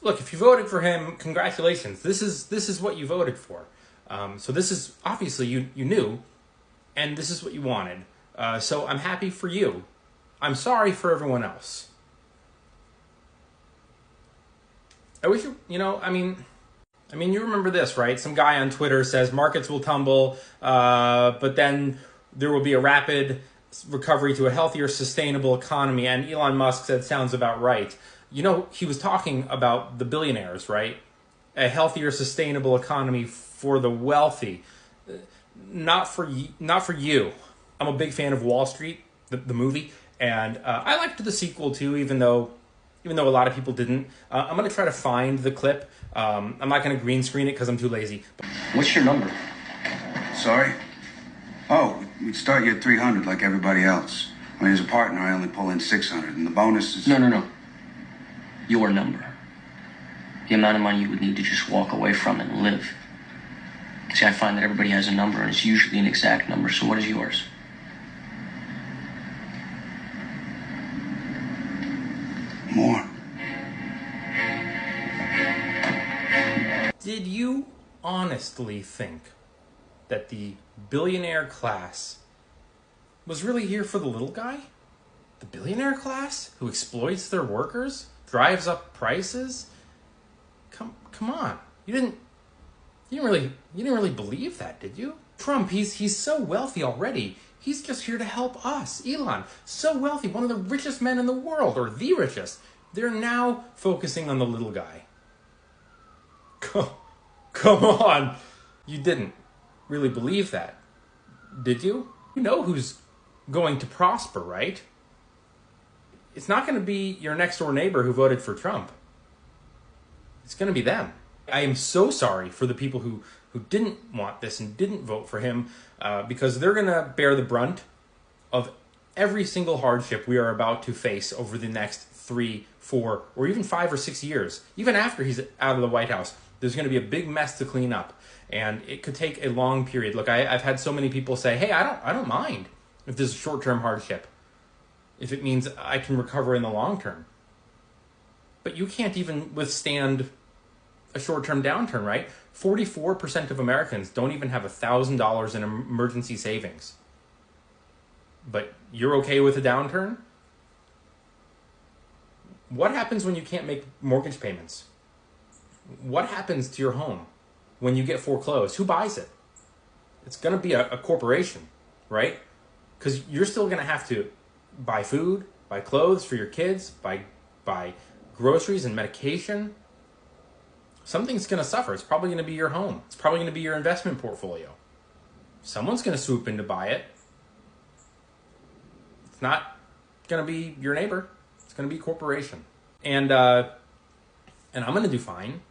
look, if you voted for him, congratulations. This is what you voted for. So this is obviously you knew, and this is what you wanted. So I'm happy for you. I'm sorry for everyone else. I wish you remember this, right? Some guy on Twitter says markets will tumble, but then there will be a rapid recovery to a healthier, sustainable economy. And Elon Musk said, sounds about right. He was talking about the billionaires, right? A healthier, sustainable economy for the wealthy, not for you. I'm a big fan of Wall Street, the movie, and I liked the sequel too, even though a lot of people didn't. I'm going to try to find the clip. I'm not going to green screen it because I'm too lazy. What's your number? Sorry? Oh, we'd start you at 300 like everybody else. I mean, as a partner, I only pull in 600, and the bonus is... No. Your number. The amount of money you would need to just walk away from it and live. See, I find that everybody has a number, and it's usually an exact number, so what is yours? More. Did you honestly think that the billionaire class was really here for the little guy? The billionaire class who exploits their workers, drives up prices? Come on. You didn't really believe that, did you? Trump, he's so wealthy already. He's just here to help us. Elon, so wealthy, one of the richest men in the world, or the richest. They're now focusing on the little guy. Come on. You didn't really believe that, did you? You know who's going to prosper, right? It's not going to be your next door neighbor who voted for Trump. It's going to be them. I am so sorry for the people who didn't want this and didn't vote for him, because they're going to bear the brunt of every single hardship we are about to face over the next 3, 4, or even 5 or 6 years. Even after he's out of the White House, there's going to be a big mess to clean up, and it could take a long period. Look, I've had so many people say, hey, I don't mind if there's a short-term hardship, if it means I can recover in the long term. But you can't even withstand a short-term downturn, right? 44% of Americans don't even have $1,000 in emergency savings. But you're okay with a downturn? What happens when you can't make mortgage payments? What happens to your home when you get foreclosed? Who buys it? It's going to be a corporation, right? Because you're still going to have to buy food, buy clothes for your kids, buy groceries and medication. Something's going to suffer. It's probably going to be your home. It's probably going to be your investment portfolio. Someone's going to swoop in to buy it. It's not going to be your neighbor. It's going to be a corporation. And I'm going to do fine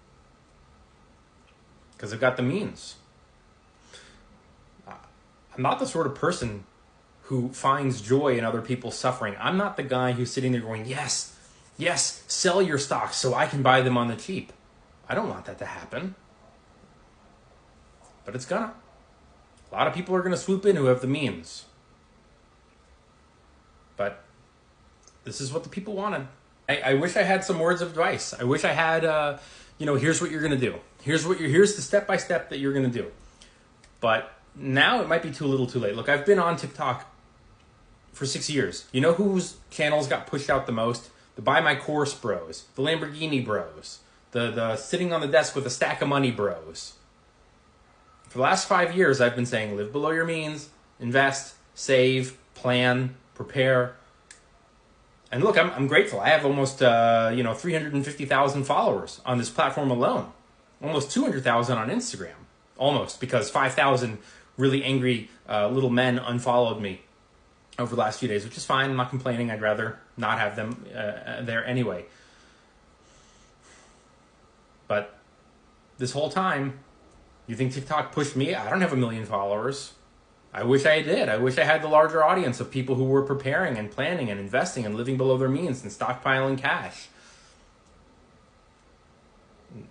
because I've got the means. I'm not the sort of person who finds joy in other people's suffering. I'm not the guy who's sitting there going, yes, sell your stocks so I can buy them on the cheap. I don't want that to happen. But it's gonna. A lot of people are gonna swoop in who have the means. But this is what the people wanted. I wish I had some words of advice. I wish I had, here's what you're gonna do. Here's the step-by-step that you're gonna do. But now it might be too little too late. Look, I've been on TikTok for 6 years. You know whose channels got pushed out the most? The Buy My Course bros, the Lamborghini bros, the sitting on the desk with a stack of money bros. For the last 5 years, I've been saying live below your means, invest, save, plan, prepare. And look, I'm grateful. I have almost 350,000 followers on this platform alone. Almost 200,000 on Instagram. Almost, because 5,000 really angry little men unfollowed me over the last few days, which is fine. I'm not complaining. I'd rather not have them there anyway. But this whole time, you think TikTok pushed me? I don't have 1 million followers. I wish I did. I wish I had the larger audience of people who were preparing and planning and investing and living below their means and stockpiling cash.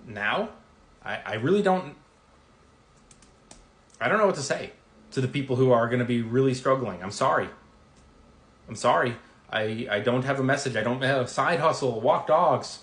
Now, I really don't... I don't know what to say to the people who are going to be really struggling. I'm sorry. I don't have a message. I don't have a side hustle, walk dogs,